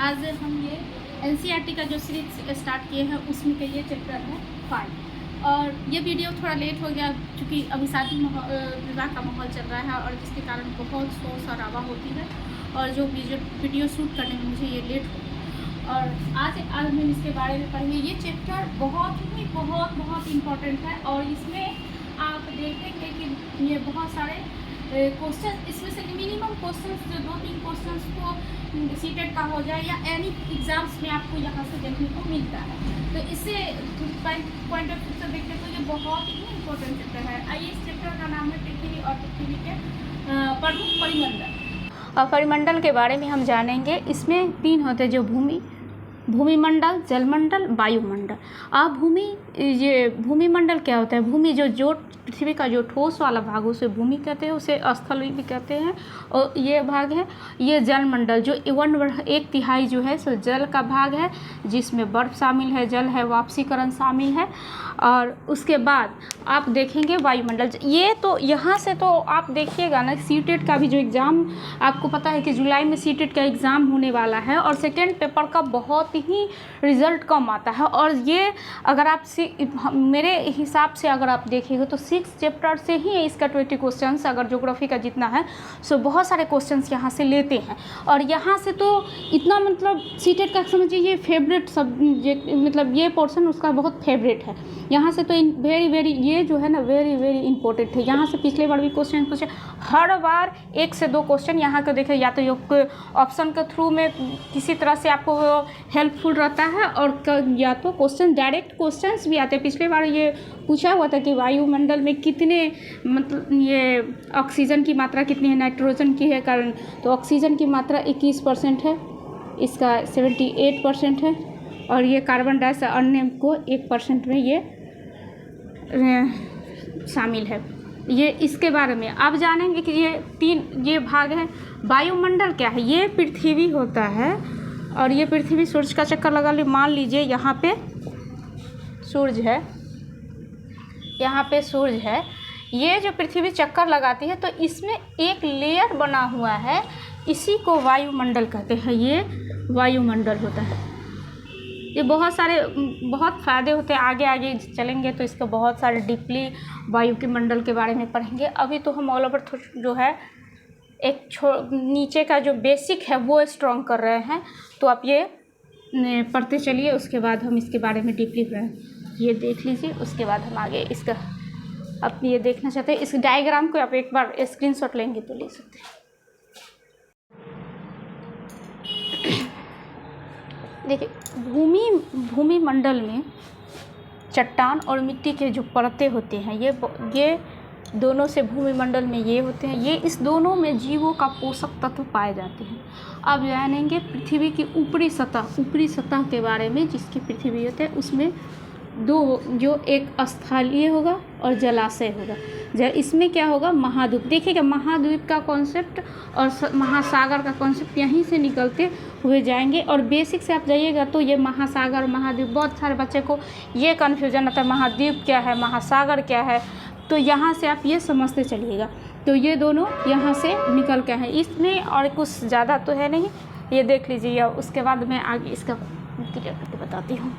आज हम ये एनसीईआरटी का जो सीरीज स्टार्ट किए हैं उसमें का ये चैप्टर है 5। और ये वीडियो थोड़ा लेट हो गया क्योंकि अभी शादी विवाह का माहौल चल रहा है और जिसके कारण बहुत शोर शराबा होती है और जो वीडियो शूट करने में मुझे ये लेट हो गया। और आज हम इसके बारे में पढ़ेंगे। ये चैप्टर बहुत इम्पोर्टेंट है और इसमें आप देखेंगे कि ये बहुत सारे क्वेश्चन, इसमें से मिनिमम क्वेश्चंस जो 2-3 क्वेश्चंस को सीटेट का हो जाए या एनी एग्जाम्स में आपको यहाँ से देखने को मिलता है। तो इससे पॉइंट ऑफ व्यू से देखते तो ये बहुत ही इम्पोर्टेंट चैप्टर है। आइए, इस चैप्टर का नाम है पृथ्वी और पृथ्वी के प्रमुख परिमंडल। और परिमंडल के बारे में हम जानेंगे। इसमें 3 होते हैं, जो भूमिमंडल, जलमंडल, वायुमंडल। ये भूमिमंडल क्या होता है? भूमि जो पृथ्वी का जो ठोस वाला भाग उसे भूमि कहते हैं, उसे स्थल भी कहते हैं। और ये भाग है ये जलमंडल, जो 1/3 जो है सो जल का भाग है, जिसमें बर्फ शामिल है, जल है, वाष्पीकरण शामिल है। और उसके बाद आप देखेंगे वायुमंडल। ये तो यहाँ से तो आप देखिएगा ना, सीटेट का भी जो एग्ज़ाम आपको पता है कि जुलाई में सीटेट का एग्ज़ाम होने वाला है और सेकेंड पेपर का बहुत ही रिज़ल्ट कम आता है। और ये अगर आप मेरे हिसाब से अगर आप देखिएगा तो 6 चैप्टर से ही इसका 20 क्वेश्चंस, अगर ज्योग्राफी का जितना है सो बहुत सारे क्वेश्चंस यहाँ से लेते हैं। और यहाँ से तो इतना मतलब सीटेट का समझिए ये फेवरेट सब्जेक्ट, मतलब ये पोर्शन उसका बहुत फेवरेट है। यहाँ से तो वेरी ये जो है ना वेरी इंपॉर्टेंट है। यहाँ से पिछले बार भी क्वेश्चन पूछे, हर बार 1 से 2 क्वेश्चन यहाँ को देखें, या तो ये ऑप्शन के थ्रू में किसी तरह से आपको हेल्पफुल रहता है और या तो क्वेश्चन डायरेक्ट क्वेश्चंस भी आते हैं। पिछले बार ये पूछा हुआ था कि वायुमंडल में कितने मतलब ये ऑक्सीजन की मात्रा कितनी है, नाइट्रोजन की है कारण, तो ऑक्सीजन की मात्रा 21% है, इसका 78% है। और ये कार्बन डाइऑक्साइड अन्य को 1% में ये शामिल है। ये इसके बारे में आप जानेंगे कि ये भाग है। वायुमंडल क्या है? ये पृथ्वी होता है और ये पृथ्वी सूरज का चक्कर लगा ले, मान लीजिए यहाँ पे सूरज है, यहाँ पे सूरज है, ये जो पृथ्वी चक्कर लगाती है तो इसमें एक लेयर बना हुआ है, इसी को वायुमंडल कहते हैं। ये वायुमंडल होता है। ये बहुत फ़ायदे होते हैं। आगे चलेंगे तो इसके बहुत सारे डीपली वायु के मंडल के बारे में पढ़ेंगे। अभी तो हम ऑल ओवर जो है एक नीचे का जो बेसिक है वो स्ट्रॉन्ग कर रहे हैं, तो आप ये पढ़ते चलिए। उसके बाद हम इसके बारे में डीपली ये देख लीजिए। उसके बाद हम आगे इसका आप ये देखना चाहते हैं, इस डायग्राम को आप एक बार स्क्रीनशॉट लेंगे तो ले सकते हैं। देखिए, भूमिमंडल में चट्टान और मिट्टी के जो परतें होते हैं ये दोनों से भूमिमंडल में ये होते हैं। ये इस दोनों में जीवों का पोषक तत्व पाए जाते हैं। अब जानेंगे पृथ्वी की ऊपरी सतह के बारे में, जिसकी पृथ्वी होती है उसमें 2, जो एक स्थलीय होगा और जलाशय होगा। इसमें क्या होगा? महाद्वीप। देखिएगा, महाद्वीप का कॉन्सेप्ट और महासागर का कॉन्सेप्ट यहीं से निकलते हुए जाएंगे। और बेसिक से आप जाइएगा तो ये महासागर, महाद्वीप, बहुत सारे बच्चे को ये कन्फ्यूजन आता है, महाद्वीप क्या है, महासागर क्या है, तो यहाँ से आप ये समझते चलिएगा। तो ये दोनों यहाँ से निकल के हैं, इसमें और कुछ ज़्यादा तो है नहीं, ये देख लीजिए। उसके बाद मैं आगे इसका क्लियर करके बताती हूँ।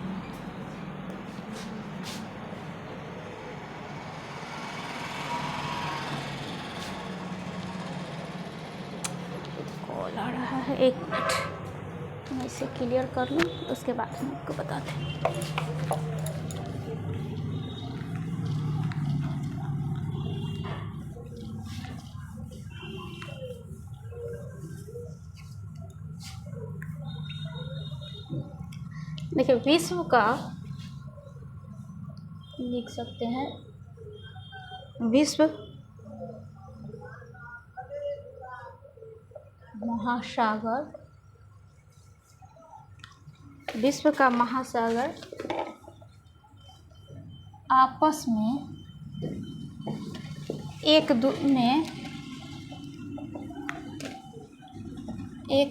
कॉल आ रहा है, 1 मिनट मैं इसे क्लियर कर लूँ, उसके बाद हम आपको बताते हैं। देखिए, विश्व का लिख सकते हैं, विश्व का महासागर आपस में एक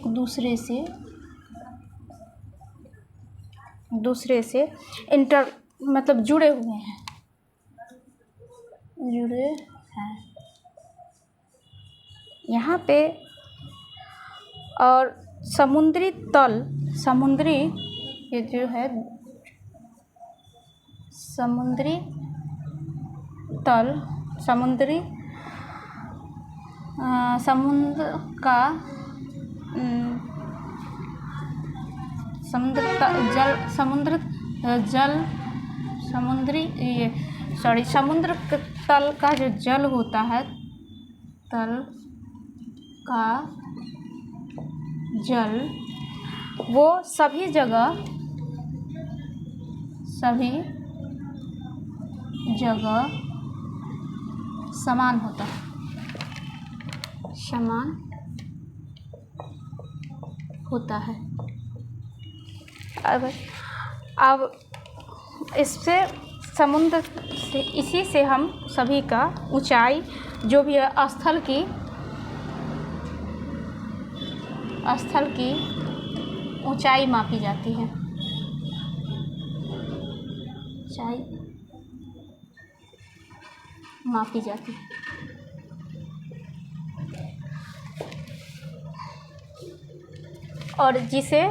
दूसरे से मतलब जुड़े हैं यहाँ पे। और समुद्री तल समुद्री, ये जो है समुद्री तल, समुद्री समुद्र का समुद्र तल का जो जल होता है, तल का जल वो सभी जगह समान होता है, समान होता है। अब इससे समुद्र से, इसी से हम सभी का ऊंचाई जो भी है स्थल की ऊंचाई मापी जाती है, ऊंचाई मापी जाती है। और जिसे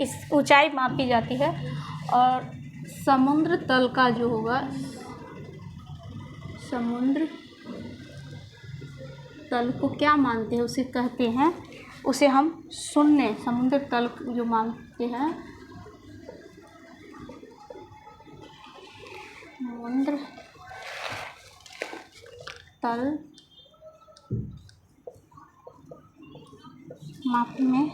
इस ऊंचाई मापी जाती है, और समुद्र तल का जो होगा, समुद्र तल को क्या मानते हैं, उसे कहते हैं, उसे हम शून्य, समुद्र तल जो मानते हैं, समुद्र तल मापने में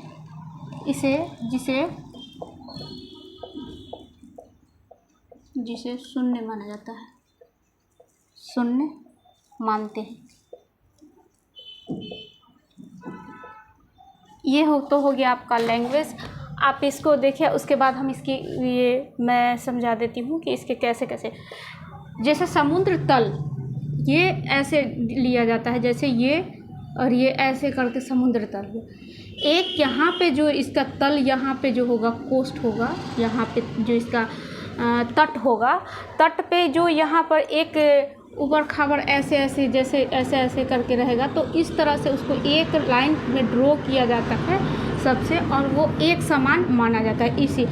जिसे शून्य माना जाता है, शून्य मानते हैं। ये हो गया आपका लैंग्वेज। आप इसको देखिए, उसके बाद हम इसकी ये मैं समझा देती हूँ कि इसके कैसे कैसे। जैसे समुद्र तल, ये ऐसे लिया जाता है, जैसे ये और ये ऐसे करके समुद्र तल हो। एक यहाँ पे जो इसका तल, यहाँ पे जो होगा कोस्ट होगा, यहाँ पे जो इसका तट होगा, तट पे जो यहाँ पर एक ऊबड़ खाबड़ ऐसे ऐसे जैसे ऐसे ऐसे करके रहेगा, तो इस तरह से उसको एक लाइन में ड्रॉ किया जाता है सबसे, और वो एक समान माना जाता है इसी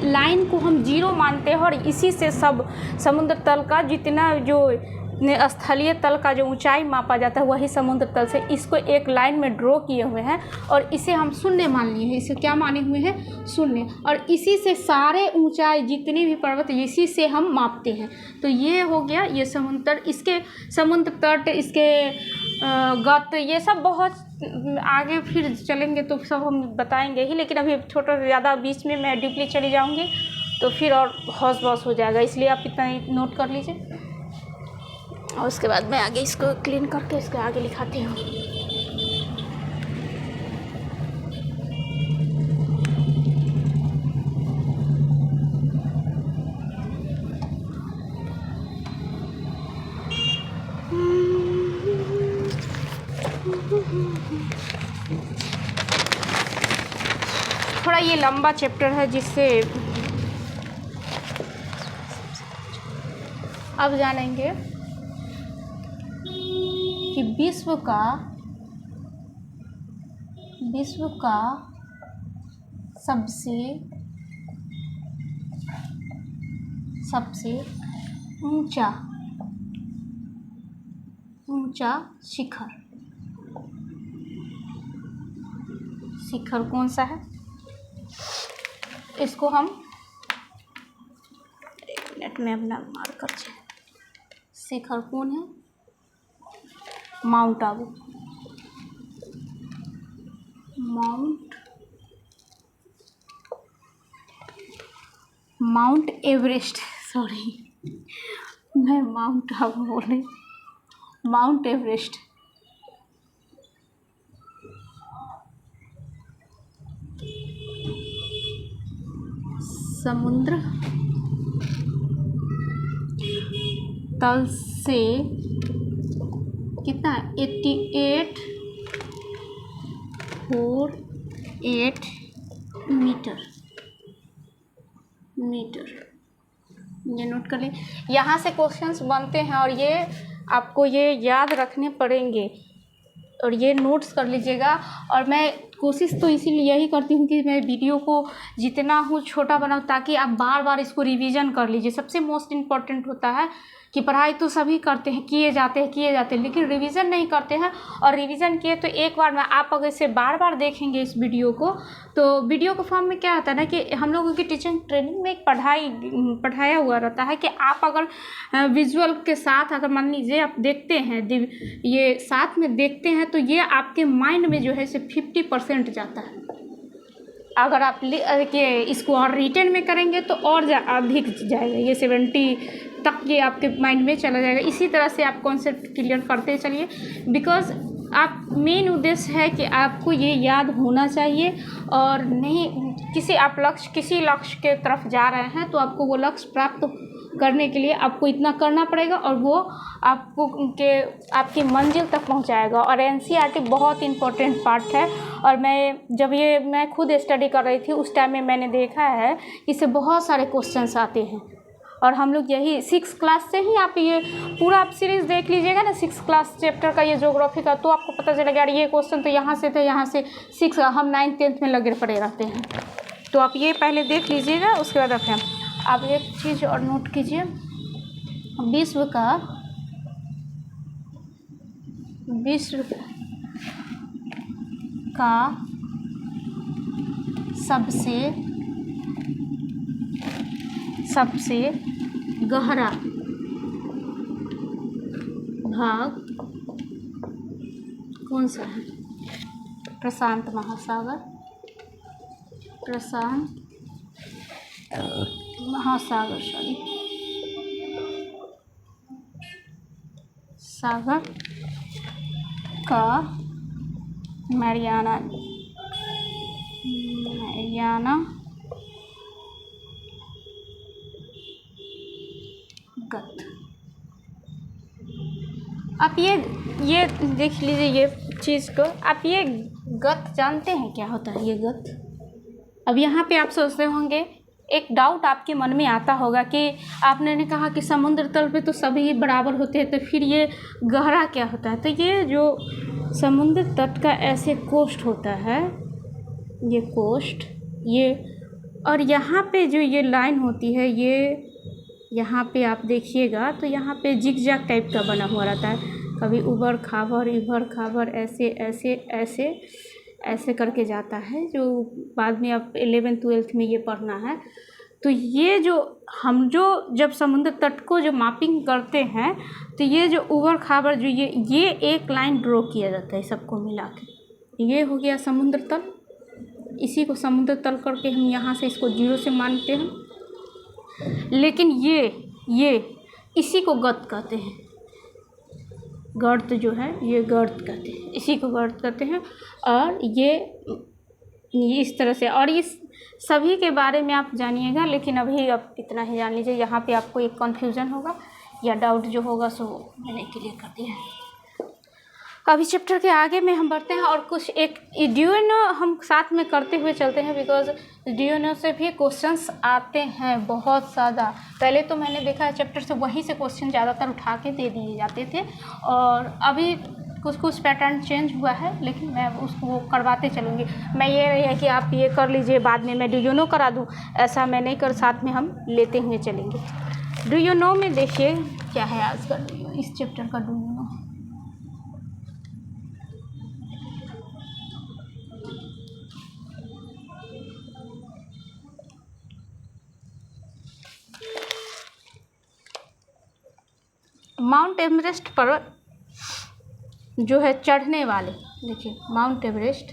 लाइन को हम जीरो मानते हैं। और इसी से सब समुद्र तल का जितना जो स्थलीय तल का जो ऊंचाई मापा जाता है, वही समुद्र तल से इसको एक लाइन में ड्रॉ किए हुए हैं, और इसे हम शून्य मान लिए हैं। इसे क्या माने हुए हैं? शून्य। और इसी से सारे ऊंचाई जितनी भी पर्वत, इसी से हम मापते हैं। तो ये हो गया ये समुद्र, इसके समुद्र तट, इसके गत, ये सब बहुत आगे फिर चलेंगे तो सब हम बताएंगे ही, लेकिन अभी छोटा ज़्यादा बीच में मैं डीपली चली जाऊँगी तो फिर और हौस बौस हो जाएगा, इसलिए आप इतना ही नोट कर लीजिए। और उसके बाद मैं आगे इसको क्लीन करके इसके आगे लिखाती हूँ। थोड़ा ये लंबा चैप्टर है, जिससे अब जानेंगे कि विश्व का सबसे ऊंचा शिखर कौन सा है? इसको हम 1 मिनट में अपना मार्कर से, शिखर कौन है? Mount Abu, mount Everest, sorry मैं माउंट आबू बोले, माउंट एवरेस्ट। समुद्र तल से कितना? 8848 मीटर। ये नोट कर ले। यहाँ से क्वेश्चंस बनते हैं और ये आपको ये याद रखने पड़ेंगे, और ये नोट्स कर लीजिएगा। और मैं कोशिश तो इसीलिए यही करती हूँ कि मैं वीडियो को जितना हूँ छोटा बनाऊँ, ताकि आप बार बार इसको रिवीजन कर लीजिए। सबसे मोस्ट इम्पॉर्टेंट होता है कि पढ़ाई तो सभी करते हैं, किए जाते हैं, लेकिन रिवीजन नहीं करते हैं। और रिवीजन किए तो एक बार में आप अगर इसे बार बार देखेंगे इस वीडियो को, तो वीडियो के फॉर्म में क्या होता है ना कि हम लोगों की टीचिंग ट्रेनिंग में एक पढ़ाया हुआ रहता है कि आप अगर विजुअल के साथ अगर मान लीजिए आप देखते हैं, ये साथ में देखते हैं, तो ये आपके माइंड में जो है इसे 50% जाता है। अगर आप इसको और रिटन में करेंगे तो और अधिक जाएगा, ये 70 तक ये आपके माइंड में चला जाएगा। इसी तरह से आप कॉन्सेप्ट क्लियर करते चलिए, बिकॉज आप मेन उद्देश्य है कि आपको ये याद होना चाहिए। और नहीं किसी लक्ष्य के तरफ जा रहे हैं तो आपको वो लक्ष्य प्राप्त करने के लिए आपको इतना करना पड़ेगा, और वो आपकी मंजिल तक पहुंचाएगा। और एनसीईआरटी बहुत इम्पोर्टेंट पार्ट है। और मैं खुद स्टडी कर रही थी उस टाइम में मैंने देखा है इससे बहुत सारे क्वेश्चंस आते हैं। और हम लोग यही 6th क्लास से ही आप ये पूरा आप सीरीज़ देख लीजिएगा ना, 6th क्लास चैप्टर का ये ज्योग्राफी का, तो आपको पता चलेगा यार ये क्वेश्चन तो यहाँ से थे, यहाँ से 6 हम 9th 10th में लगे पड़े रहते हैं। तो आप ये पहले देख लीजिएगा, उसके बाद आप एक चीज़ और नोट कीजिए, विश्व का सबसे गहरा भाग कौन सा है? प्रशांत महासागर सागर का मैरियाना गत। आप ये देख लीजिए ये चीज़ को। आप ये गत जानते हैं क्या होता है ये गत? अब यहाँ पे आप सोचते होंगे, एक डाउट आपके मन में आता होगा कि आपने कहा कि समुद्र तल पे तो सभी बराबर होते हैं, तो फिर ये गहरा क्या होता है? तो ये जो समुद्र तट का ऐसे कोस्ट होता है, ये कोस्ट, ये और यहाँ पे जो ये लाइन होती है, ये यहाँ पे आप देखिएगा तो यहाँ पे जिगजैग टाइप का बना हुआ रहता है, कभी उबड़ खाबड़ ऐसे करके जाता है, जो बाद में आप 11th 12th में ये पढ़ना है। तो ये जब समुद्र तट को जो मैपिंग करते हैं, तो ये जो उबड़ खाबड़ जो ये एक लाइन ड्रॉ किया जाता है सबको मिला के। ये हो गया समुद्र तल, इसी को समुद्र तल करके हम यहाँ से इसको 0 से मानते हैं। लेकिन ये इसी को गत कहते हैं। गर्त जो है ये गर्त कहते हैं, इसी को गर्त कहते हैं। और ये इस तरह से, और इस सभी के बारे में आप जानिएगा, लेकिन अभी आप इतना ही जान लीजिए। यहाँ पे आपको एक कन्फ्यूज़न होगा या डाउट जो होगा सो मैंने क्लियर कर दिया है। अभी चैप्टर के आगे में हम बढ़ते हैं और कुछ एक ड्यूनो हम साथ में करते हुए चलते हैं, बिकॉज ड्यूनो से भी क्वेश्चंस आते हैं बहुत ज़्यादा। पहले तो मैंने देखा है चैप्टर से वहीं से क्वेश्चन ज़्यादातर उठा के दे दिए जाते थे, और अभी कुछ पैटर्न चेंज हुआ है, लेकिन मैं उसको करवाते चलूँगी। मैं ये नहीं है कि आप ये कर लीजिए बाद में मैं ड्यूनो करा दूँ, ऐसा मैं नहीं कर, साथ में हम लेते हुए चलेंगे। ड्यूनो में देखिए क्या है आज का इस चैप्टर का ड्यूनो। माउंट एवरेस्ट पर्वत जो है चढ़ने वाले, देखिए माउंट एवरेस्ट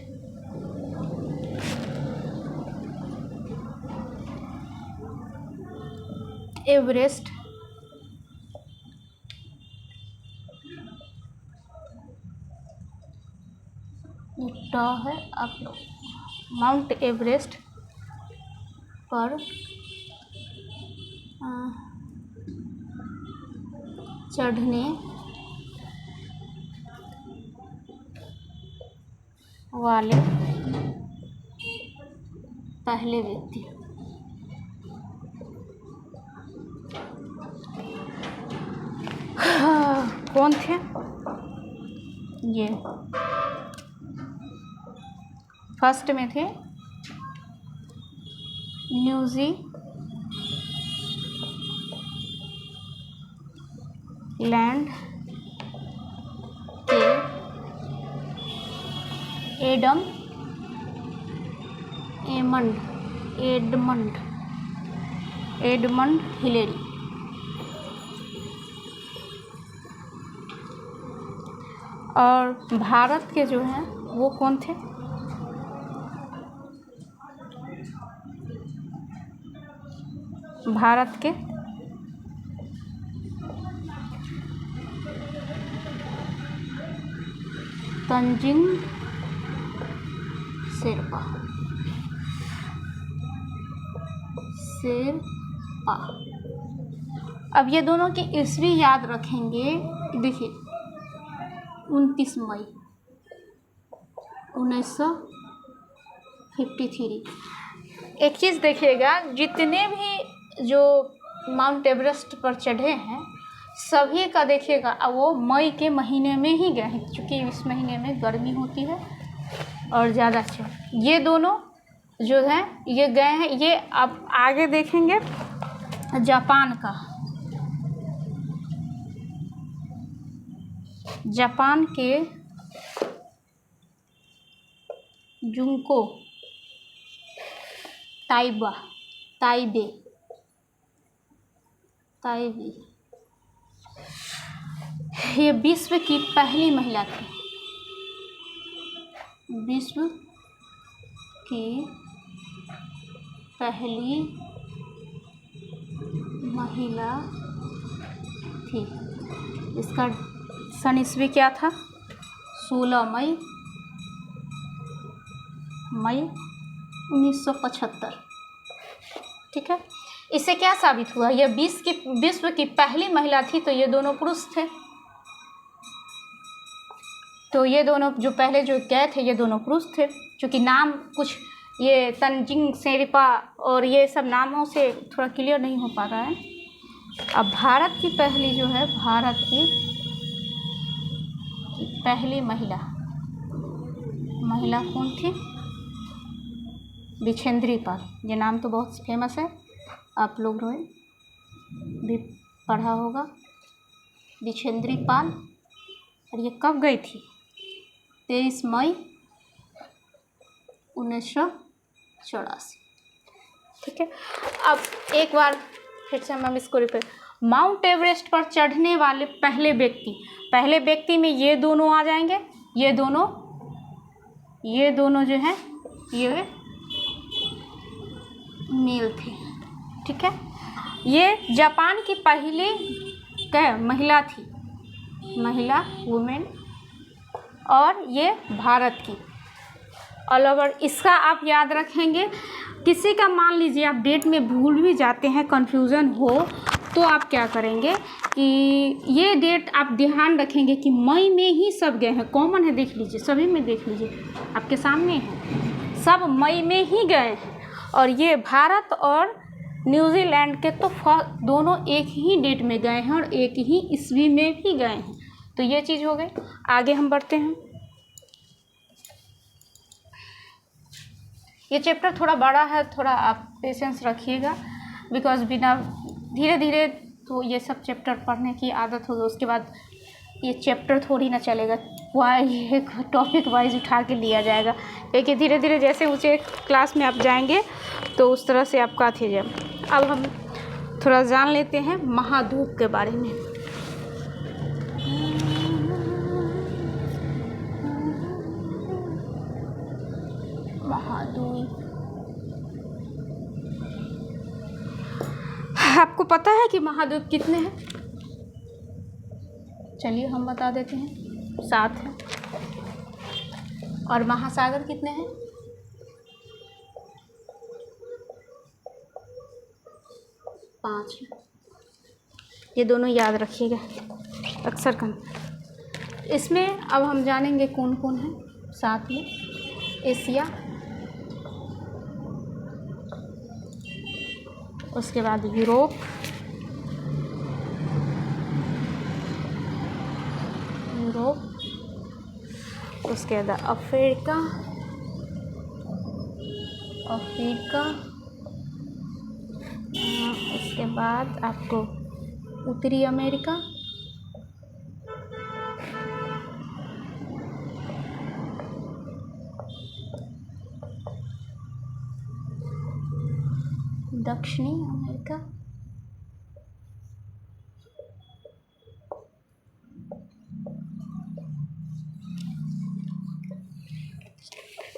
है आप लोग माउंट एवरेस्ट पर चढ़ने वाले पहले व्यक्ति कौन थे? ये फर्स्ट में थे न्यूजीलैंड के एडमंड हिलेरी। और भारत के जो हैं वो कौन थे? भारत के तंजिंग शेरपा। अब ये दोनों की ईस्वी याद रखेंगे। देखिए 29 मई 1953। एक चीज़ देखिएगा, जितने भी जो माउंट एवरेस्ट पर चढ़े हैं सभी का देखिएगा वो मई के महीने में ही गए हैं, क्योंकि इस महीने में गर्मी होती है और ज़्यादा अच्छा। ये दोनों जो हैं ये गए हैं। ये आप आगे देखेंगे जापान के जुंको ताइबे ये विश्व की पहली महिला थी। विश्व की पहली महिला थी। इसका सन ईस्वी क्या था? 16 मई 1975। ठीक है, इससे क्या साबित हुआ? यह विश्व की पहली महिला थी, तो ये दोनों पुरुष थे। तो ये दोनों जो पहले जो गए थे ये दोनों पुरुष थे। क्योंकि नाम कुछ ये तंजिंग शेरपा और ये सब नामों से थोड़ा क्लियर नहीं हो पा रहा है। अब भारत की पहली जो है, भारत की पहली महिला कौन थी? बिछेंद्री पाल। ये नाम तो बहुत फेमस है, आप लोग ने भी पढ़ा होगा, बिछेंद्री पाल। और ये कब गई थी? 23 मई 1984। ठीक है, अब एक बार फिर से हम इसको रिपीट। माउंट एवरेस्ट पर चढ़ने वाले पहले व्यक्ति में ये दोनों आ जाएंगे। ये दोनों जो हैं ये मेल थे। ठीक है, ये जापान की पहली महिला थी, वुमेन। और ये भारत की ऑल ओवर। इसका आप याद रखेंगे। किसी का मान लीजिए आप डेट में भूल भी जाते हैं, कन्फ्यूज़न हो, तो आप क्या करेंगे कि ये डेट आप ध्यान रखेंगे कि मई में ही सब गए हैं। कॉमन है, देख लीजिए, सभी में देख लीजिए, आपके सामने है, सब मई में ही गए हैं। और ये भारत और न्यूजीलैंड के तो दोनों एक ही डेट में गए हैं और एक ही ईस्वी में भी गए हैं। तो ये चीज़ हो गई। आगे हम बढ़ते हैं। ये चैप्टर थोड़ा बड़ा है, थोड़ा आप पेशेंस रखिएगा, बिकॉज बिना धीरे धीरे तो ये सब चैप्टर पढ़ने की आदत होगी। उसके बाद ये चैप्टर थोड़ी ना चलेगा, ये टॉपिक वाइज उठा के लिया जाएगा, क्योंकि धीरे धीरे जैसे ऊँचे क्लास में आप जाएंगे तो उस तरह से आपका थे जाए। अब हम थोड़ा जान लेते हैं महाद्वीप के बारे में। महाद्वीप, आपको पता है कि महाद्वीप कितने हैं? चलिए हम बता देते हैं, 7 हैं। और महासागर कितने हैं? 5 हैं। ये दोनों याद रखिएगा अक्सर कम। इसमें अब हम जानेंगे कौन कौन है 7 में। एशिया, उसके बाद यूरोप, उसके बाद अफ्रीका, अफ्रीका, उसके बाद आपको उत्तरी अमेरिका, दक्षिणी अमेरिका,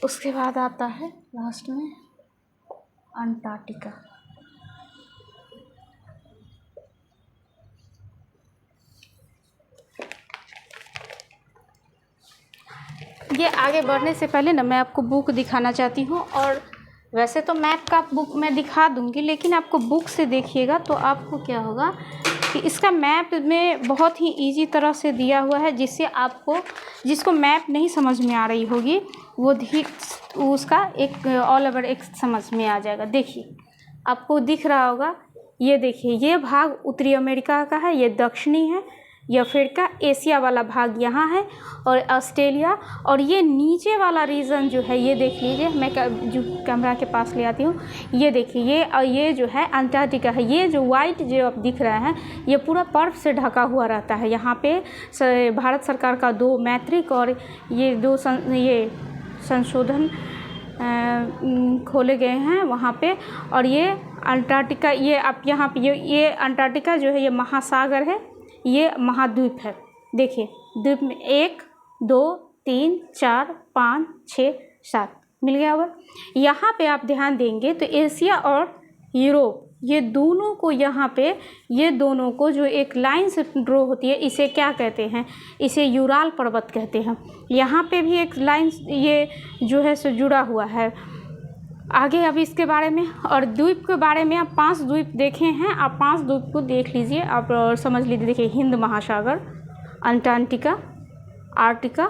उसके बाद आता है लास्ट में अंटार्कटिका। ये आगे बढ़ने से पहले ना मैं आपको बुक दिखाना चाहती हूँ, और वैसे तो मैप का बुक मैं दिखा दूँगी, लेकिन आपको बुक से देखिएगा तो आपको क्या होगा कि इसका मैप में बहुत ही इजी तरह से दिया हुआ है, जिससे आपको जिसको मैप नहीं समझ में आ रही होगी वो उसका एक ऑल ओवर एक समझ में आ जाएगा। देखिए आपको दिख रहा होगा, ये देखिए ये भाग उत्तरी अमेरिका का है, ये दक्षिणी है, ये अफ्रीका एशिया वाला भाग यहाँ है, और ऑस्ट्रेलिया, और ये नीचे वाला रीजन जो है ये देख लीजिए, मैं जो कैमरा के पास ले आती हूँ, ये देखिए ये जो है अंटार्कटिका है। ये जो वाइट जो अब दिख रहा है ये पूरा बर्फ से ढका हुआ रहता है। यहाँ पे भारत सरकार का 2 मैट्रिक और ये 2 ये संशोधन खोले गए हैं वहाँ पे। और ये अंटार्कटिका, ये आप यहाँ पे ये अंटार्कटिका जो है ये महासागर है, ये महाद्वीप है। देखिए द्वीप में 1 2 3 4 5 6 7 मिल गया होगा। यहाँ पे आप ध्यान देंगे तो एशिया और यूरोप ये दोनों को, यहाँ पे ये दोनों को जो एक लाइन से ड्रॉ होती है, इसे क्या कहते हैं, इसे यूराल पर्वत कहते हैं। यहाँ पे भी एक लाइन ये जो है सो जुड़ा हुआ है। आगे अभी इसके बारे में और द्वीप के बारे में आप 5 द्वीप देखे हैं, आप 5 द्वीप को देख लीजिए आप और समझ लीजिए। देखिए हिंद महासागर, अंटार्कटिका, आर्कटिका,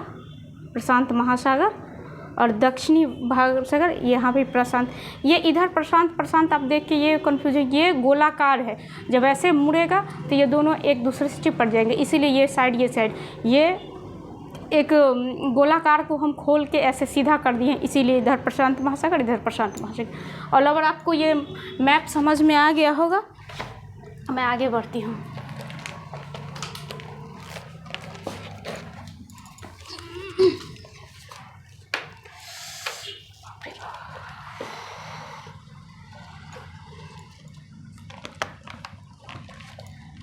प्रशांत महासागर और दक्षिणी महासागर, यहाँ पे प्रशांत। ये इधर प्रशांत आप देख के ये कन्फ्यूजन, ये गोलाकार है, जब ऐसे मुड़ेगा तो ये दोनों एक दूसरे से चिपट जाएंगे, इसीलिए ये साइड ये एक गोलाकार को हम खोल के ऐसे सीधा कर दिए, इसीलिए इधर प्रशांत महासागर इधर प्रशांत महासागर। और अगर आपको ये मैप समझ में आ गया होगा, मैं आगे बढ़ती हूँ।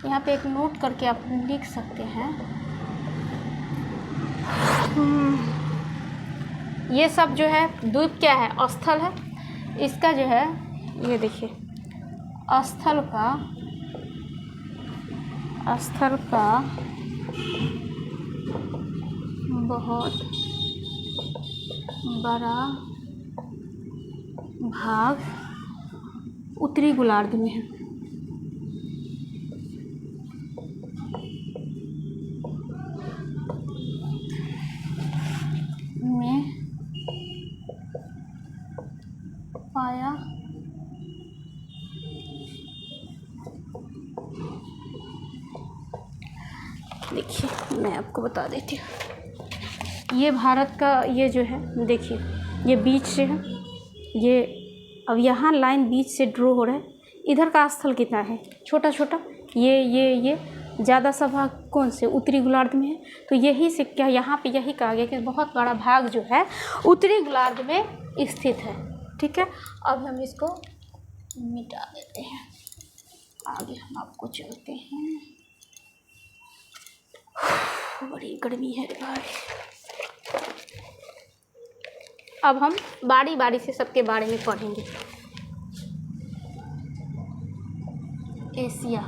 यहाँ पे एक नोट करके आप लिख सकते हैं। ये सब जो है द्वीप क्या है, स्थल है। इसका जो है ये देखिए स्थल का बहुत बड़ा भाग उत्तरी गोलार्ध में है। पाया देखिए मैं आपको बता देती हूँ। ये भारत का ये जो है देखिए ये बीच से है, ये अब यहाँ लाइन बीच से ड्रॉ हो रहा है। इधर का स्थल कितना है, छोटा छोटा, ये ज़्यादा सा भाग कौन से उत्तरी गोलार्ध में है। तो यही से क्या यहाँ पे यही कहा गया कि बहुत बड़ा भाग जो है उत्तरी गोलार्ध में स्थित है। ठीक है, अब हम इसको मिटा देते हैं, आगे हम आपको चलते हैं। बड़ी गर्मी है भाई। अब हम बारी बारी से सबके बारे में पढ़ेंगे। एशिया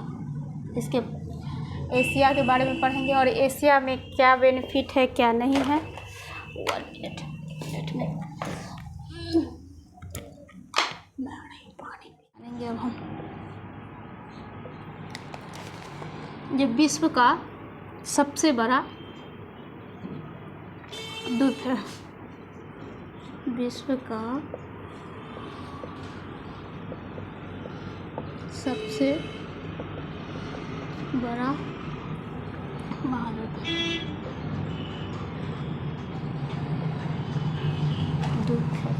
के बारे में पढ़ेंगे और एशिया में क्या बेनिफिट है क्या नहीं है। 1 मिनट में पानी पीएंगे। अब हम ये विश्व का सबसे बड़ा द्वीप है, विश्व का सबसे बड़ा महाद्वीप द्वीप है।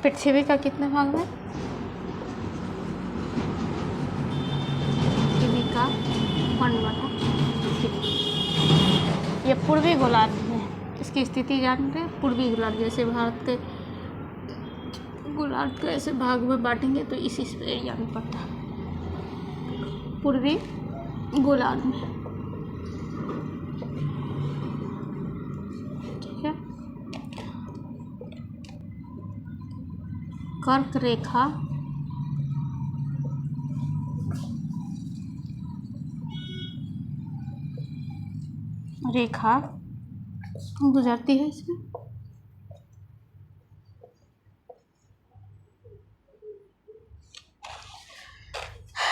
पृथ्वी का कितने भाग में? पृथ्वी का 1/3। ये पूर्वी गोलार्ध में इसकी स्थिति जानते हैं। पूर्वी गोलार्ध, जैसे भारत के गोलार्ध को ऐसे भाग में बांटेंगे तो इसी एरिया में पड़ता है, पूर्वी गोलार्ध में। ठीक है। कर्क रेखा गुजरती है इसमें।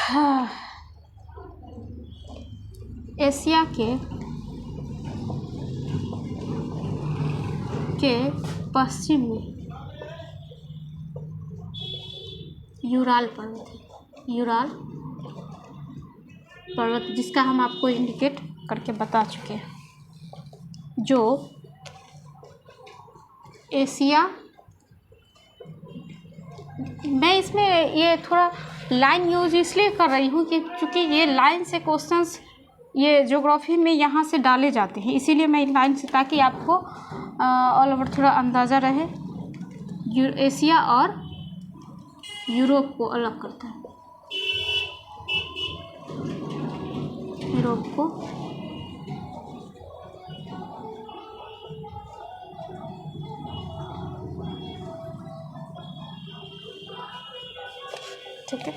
हाँ, एशिया के पश्चिम में यूराल पर्वत है। यूराल पर्वत जिसका हम आपको इंडिकेट करके बता चुके हैं, जो एशिया, मैं इसमें ये थोड़ा लाइन यूज इसलिए कर रही हूँ कि चूँकि ये लाइन से क्वेश्चंस ये ज्योग्राफी में यहाँ से डाले जाते हैं, इसीलिए मैं लाइन से, ताकि आपको ऑल ओवर थोड़ा अंदाज़ा रहे। एशिया और यूरोप को अलग करता है। यूरोप को ठीक है।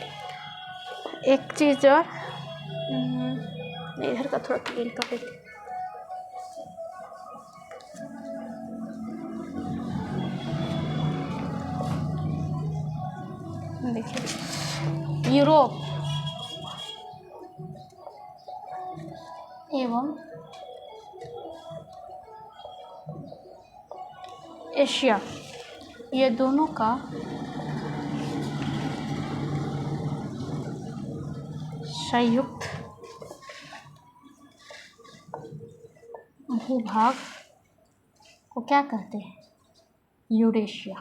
एक चीज़ और, इधर का थोड़ा क्लीन कर देते हैं। देखिए, यूरोप एवं एशिया, ये दोनों का संयुक्त भूभाग को क्या कहते हैं? यूरेशिया।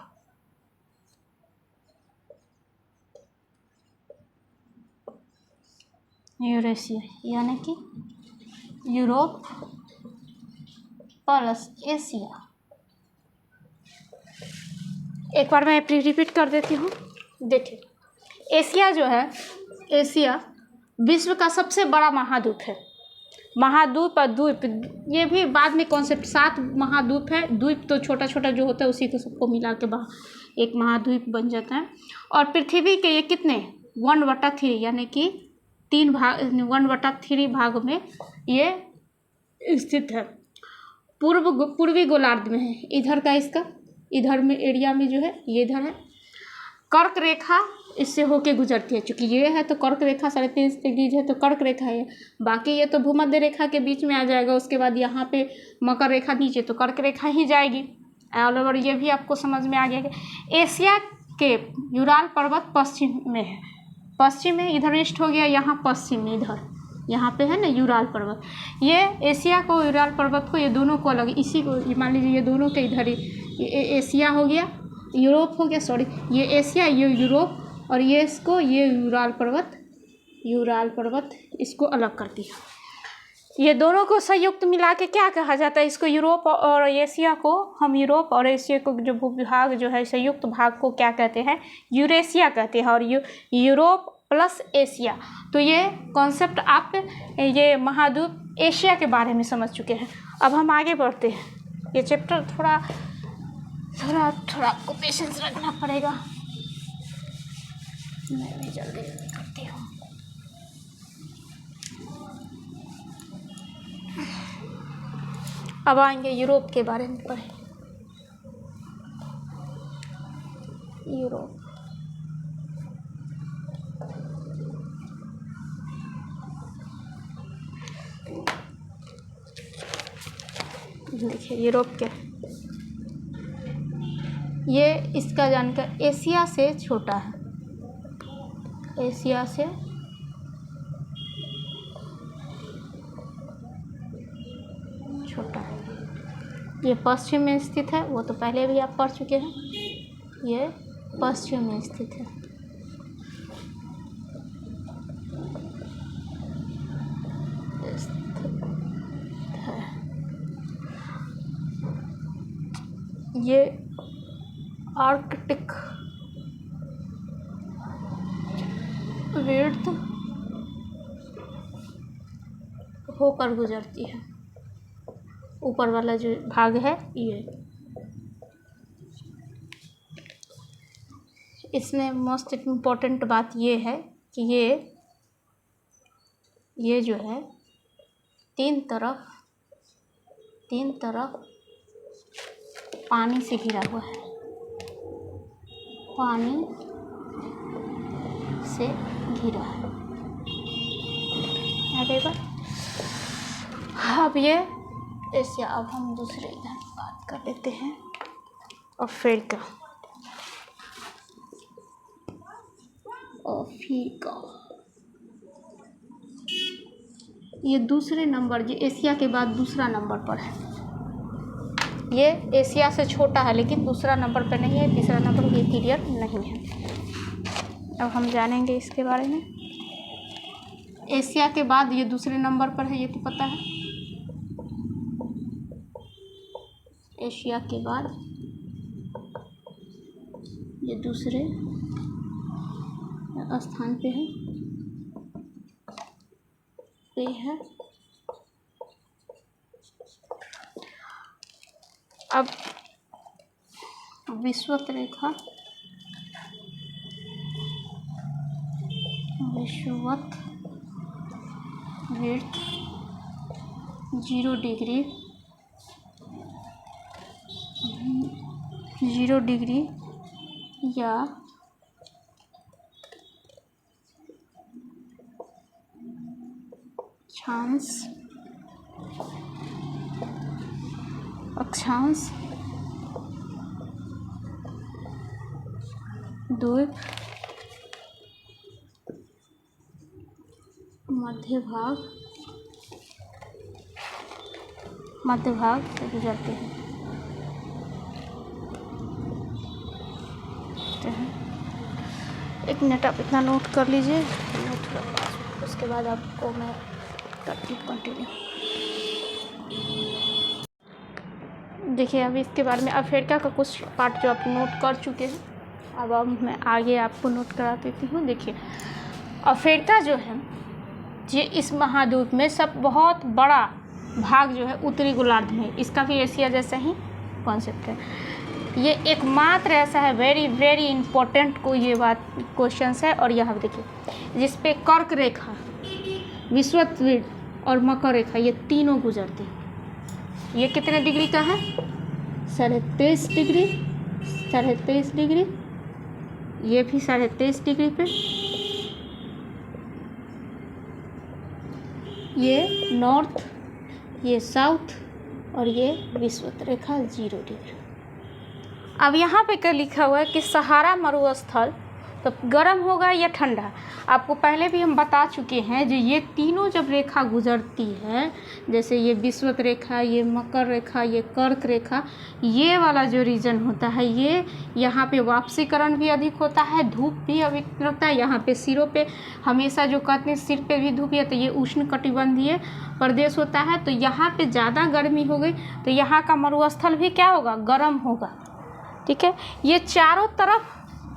यूरेशिया यानी कि यूरोप प्लस एशिया। एक बार मैं रिपीट कर देती हूँ। देखिए, एशिया जो है, एशिया विश्व का सबसे बड़ा महाद्वीप है। महाद्वीप और द्वीप, ये भी बाद में कॉन्सेप्ट, 7 महाद्वीप है। द्वीप तो छोटा छोटा जो होता है उसी को सबको मिला के एक महाद्वीप बन जाता है। और पृथ्वी के ये कितने 1/3 यानी कि 3 भाग, 1/3 भाग में ये स्थित है। पूर्वी गोलार्ध में है। इधर का इसका, इधर में एरिया में जो है ये इधर है। कर्क रेखा इससे होके गुजरती है। चूँकि ये है तो कर्क रेखा 33 डिग्री है तो कर्क रेखा है। बाकी ये तो भूमध्य रेखा के बीच में आ जाएगा। उसके बाद यहाँ पे मकर रेखा नीचे, तो कर्क रेखा ही जाएगी। ऑल ओवर ये भी आपको समझ में आ गया कि एशिया के यूराल पर्वत पश्चिम में है। पश्चिम में इधर ईस्ट हो गया, यहाँ पश्चिम में इधर, यहाँ पे है ना यूराल पर्वत। ये एशिया को, यूराल पर्वत को, ये दोनों को अलग, इसी को मान लीजिए ये दोनों के इधर ही एशिया हो गया, यूरोप हो गया, सॉरी ये एशिया, ये यूरोप, और ये इसको, ये यूराल पर्वत इसको अलग करती है। ये दोनों को संयुक्त मिला के क्या कहा जाता है? इसको यूरोप और एशिया को, हम यूरोप और एशिया को जो भूभाग जो है संयुक्त भाग को क्या कहते हैं? यूरेशिया कहते हैं। और यूरोप प्लस एशिया, तो ये कॉन्सेप्ट आप ये महाद्वीप एशिया के बारे में समझ चुके हैं। अब हम आगे बढ़ते हैं। ये चैप्टर थोड़ा आपको पेशेंस रखना पड़ेगा। मैं भी जल्दी करती हूँ। अब आएंगे यूरोप के बारे में पढ़ें। यूरोप, देखिए यूरोप के, ये इसका जानकर एशिया से छोटा है। एशिया से छोटा है। ये पश्चिम में स्थित है, वो तो पहले भी आप पढ़ चुके हैं। ये पश्चिम में स्थित है। ये आर्कटिक विड्थ होकर गुजरती है। ऊपर वाला जो भाग है ये, इसमें मोस्ट इम्पोर्टेंट बात ये है कि ये जो है तीन तरफ पानी से घिरा हुआ है, पानी से घिरा है। अब ये ऐसे, अब हम दूसरे इधर बात कर लेते हैं। अफ्रीका, ये दूसरे नंबर, ये एशिया के बाद दूसरा नंबर पर है। ये एशिया से छोटा है लेकिन दूसरा नंबर पर नहीं है, तीसरा नंबर ये क्लियर नहीं है। अब हम जानेंगे इसके बारे में। एशिया के बाद ये दूसरे नंबर पर है, ये तो पता है। एशिया के बाद ये दूसरे स्थान पे है, ये है। अब विषुवत रेखा, विषुवत विड्थ 0 डिग्री या अक्षांश द्वीप मध्य भाग से गुजरते हैं। एक मिनट आप इतना नोट कर लीजिए, उसके बाद आपको मैं करती हूँ कंटिन्यू। देखिए अभी इसके बारे में अफ्रीका का कुछ पार्ट जो आप नोट कर चुके हैं, अब मैं आगे आपको नोट करा देती हूँ। देखिए अफ्रीका जो है ये इस महाद्वीप में सब बहुत बड़ा भाग जो है उत्तरी गोलार्ध में, इसका भी एशिया जैसा ही कॉन्सेप्ट है। ये एकमात्र ऐसा है वेरी वेरी इम्पोर्टेंट को ये बात क्वेश्चंस है। और यहाँ देखिए जिस पे कर्क रेखा, विषुवत विड्थ और मकर रेखा ये तीनों गुजरते हैं। ये कितने डिग्री का है? 23.5 डिग्री, 23.5 डिग्री, ये भी 23.5 डिग्री पे। ये नॉर्थ, ये साउथ और ये विषुवत रेखा 0 डिग्री। अब यहाँ पे क्या लिखा हुआ है कि सहारा मरुस्थल तो गर्म होगा या ठंडा। आपको पहले भी हम बता चुके हैं जो ये तीनों जब रेखा गुजरती है, जैसे ये विषुवत रेखा, ये मकर रेखा, ये कर्क रेखा, ये वाला जो रीजन होता है ये यहाँ पे वापसीकरण भी अधिक होता है, धूप भी अधिक होता है। यहाँ पे सिरों पे हमेशा जो कहते हैं सिर पे भी धूप है, तो ये उष्ण कटिबंधीय प्रदेश होता है। तो यहाँ पे ज़्यादा गर्मी हो गई तो यहाँ का मरुस्थल भी क्या होगा? गर्म होगा। ठीक है, ये चारों तरफ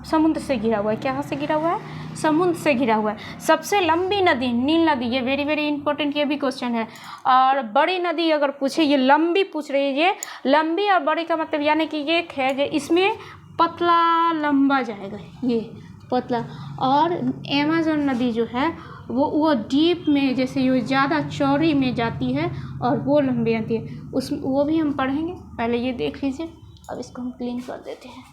समुद्र से घिरा हुआ है। क्या से घिरा हुआ है? समुद्र से घिरा हुआ है। सबसे लंबी नदी नील नदी, ये वेरी वेरी इंपॉर्टेंट, ये भी क्वेश्चन है। और बड़ी नदी अगर पूछे, ये लंबी पूछ रही है। ये लंबी और बड़ी का मतलब यानी कि ये है जो इसमें पतला लंबा जाएगा, ये पतला। और अमेज़न नदी जो है वो डीप में, जैसे ये ज़्यादा चौड़ी में जाती है और वो लंबी आती है, वो भी हम पढ़ेंगे। पहले ये देख लीजिए, अब इसको हम क्लीन कर देते हैं।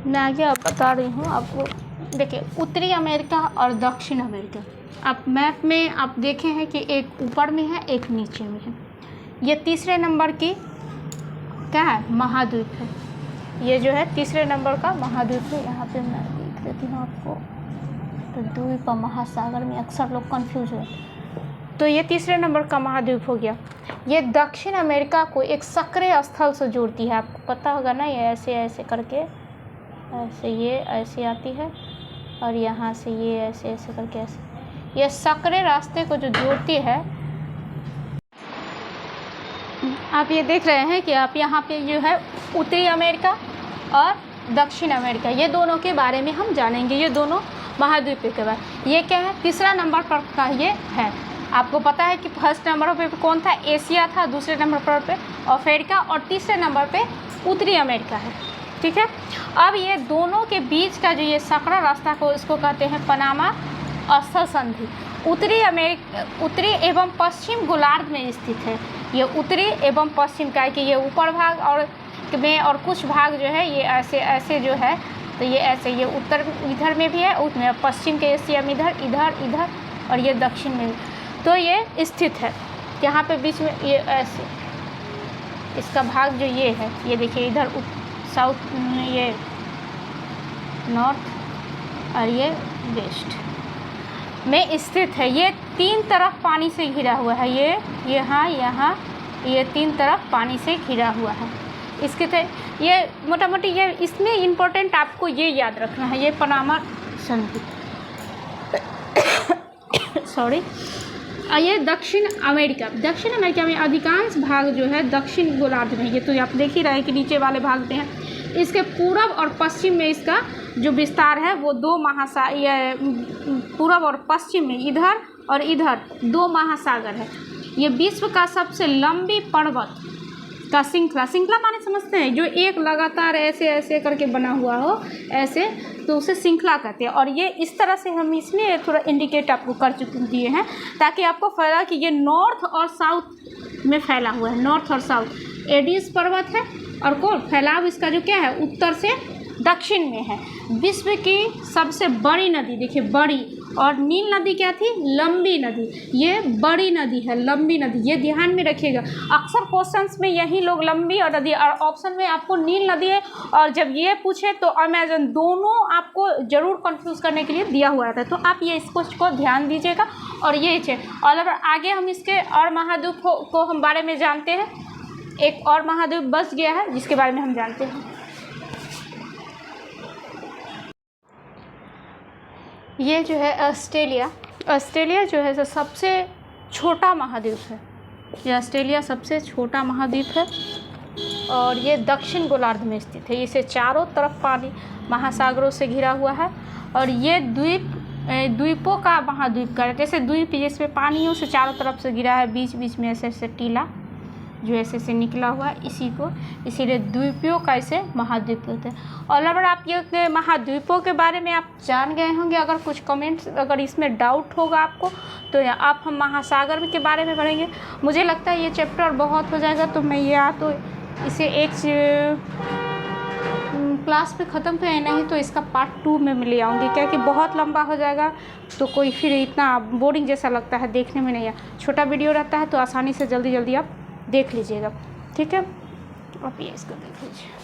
मैं आगे अब बता रही हूँ आपको। देखिए उत्तरी अमेरिका और दक्षिण अमेरिका, आप मैप में आप देखे हैं कि एक ऊपर में है एक नीचे में है। ये तीसरे नंबर की क्या है? महाद्वीप है। ये जो है तीसरे नंबर का महाद्वीप है। यहाँ पे मैं देख देती हूँ आपको, तो द्वीप और महासागर में अक्सर लोग कंफ्यूज हो। तो ये तीसरे नंबर का महाद्वीप हो गया। ये दक्षिण अमेरिका को एक सक्रिय स्थल से जोड़ती है। आपको पता होगा ना, ये ऐसे ऐसे करके ऐसे ये ऐसे आती है और यहाँ से ये ऐसे ऐसे करके ऐसे, ये सक्रिय रास्ते को जो जोड़ती है। आप ये देख रहे हैं कि आप यहाँ पे जो है उत्तरी अमेरिका और दक्षिण अमेरिका, ये दोनों के बारे में हम जानेंगे, ये दोनों महाद्वीप के बारे। ये क्या है, तीसरा नंबर पर का ये है। आपको पता है कि फर्स्ट नंबर पे कौन था, एशिया था, दूसरे नंबर पर अफ्रीका और तीसरे नंबर पे उत्तरी अमेरिका है। ठीक है, अब ये दोनों के बीच का जो ये सकरा रास्ता को इसको कहते हैं पनामा स्थल संधि। उत्तरी एवं पश्चिम गोलार्ध में स्थित है। ये उत्तरी एवं पश्चिम का है कि ये ऊपर भाग और में और कुछ भाग जो है ये ऐसे ऐसे जो है, तो ये ऐसे, ये उत्तर इधर में भी है, उसमें पश्चिम के एशिया में इधर इधर इधर और ये दक्षिण में भी, तो ये स्थित है यहाँ पे बीच में। ये ऐसे इसका भाग जो ये है, ये देखिए इधर साउथ में ये नॉर्थ और ये वेस्ट में स्थित है। ये तीन तरफ पानी से घिरा हुआ है। ये यहाँ ये तीन तरफ पानी से घिरा हुआ है। इसके ये मोटा मोटी ये इसमें इम्पोर्टेंट आपको ये याद रखना है, ये पनामा संधि सॉरी। ये दक्षिण अमेरिका में अधिकांश भाग जो है दक्षिण गोलार्ध में, ये तो आप देख ही रहे हैं कि नीचे वाले भाग में है। इसके पूरब और पश्चिम में इसका जो विस्तार है वो पूरब और पश्चिम में इधर और इधर 2 महासागर है। ये विश्व का सबसे लंबी पर्वत का श्रृंखला माने समझते हैं, जो एक लगातार ऐसे ऐसे करके बना हुआ हो ऐसे, तो उसे श्रृंखला कहते हैं। और ये इस तरह से हम इसमें थोड़ा इंडिकेट आपको कर दिए हैं ताकि आपको फैला कि ये नॉर्थ और साउथ में फैला हुआ है। नॉर्थ और साउथ एडीज पर्वत है और फैलाव इसका जो क्या है उत्तर से दक्षिण में है। विश्व की सबसे बड़ी नदी देखिए, बड़ी, और नील नदी क्या थी, लंबी नदी। ये बड़ी नदी है, लंबी नदी, ये ध्यान में रखिएगा। अक्सर क्वेश्चंस में यही लोग लंबी और नदी, और ऑप्शन में आपको नील नदी है, और जब ये पूछे तो अमेजन, दोनों आपको जरूर कंफ्यूज करने के लिए दिया हुआ था। तो आप ये इसको ध्यान दीजिएगा। और ये और अगर आगे हम इसके और महाद्वीप को हम बारे में जानते हैं। एक और महाद्वीप बच गया है जिसके बारे में हम जानते हैं। ये जो है ऑस्ट्रेलिया जो है सबसे छोटा महाद्वीप है। ये ऑस्ट्रेलिया सबसे छोटा महाद्वीप है और ये दक्षिण गोलार्ध में स्थित है। इसे चारों तरफ पानी महासागरों से घिरा हुआ है और ये द्वीपों का महाद्वीप का, जैसे द्वीप जिसमें पानियों से चारों तरफ से घिरा है, बीच बीच में ऐसे ऐसे टीला जो ऐसे से निकला हुआ है, इसीलिए द्वीपों का इसे महाद्वीप कहते हैं। और अगर आप ये महाद्वीपों के बारे में आप जान गए होंगे, अगर कुछ कमेंट्स अगर इसमें डाउट होगा आपको तो आप हम महासागर के बारे में पढ़ेंगे। मुझे लगता है ये चैप्टर बहुत हो जाएगा, तो मैं तो इसे एक क्लास पे ख़त्म पे नहीं तो इसका पार्ट 2 में ले आऊँगी, क्योंकि बहुत लंबा हो जाएगा तो कोई फिर इतना बोरिंग जैसा लगता है, देखने में नहीं है। छोटा वीडियो रहता है तो आसानी से जल्दी आप देख लीजिएगा। ठीक है, आप ये इसको देख लीजिए।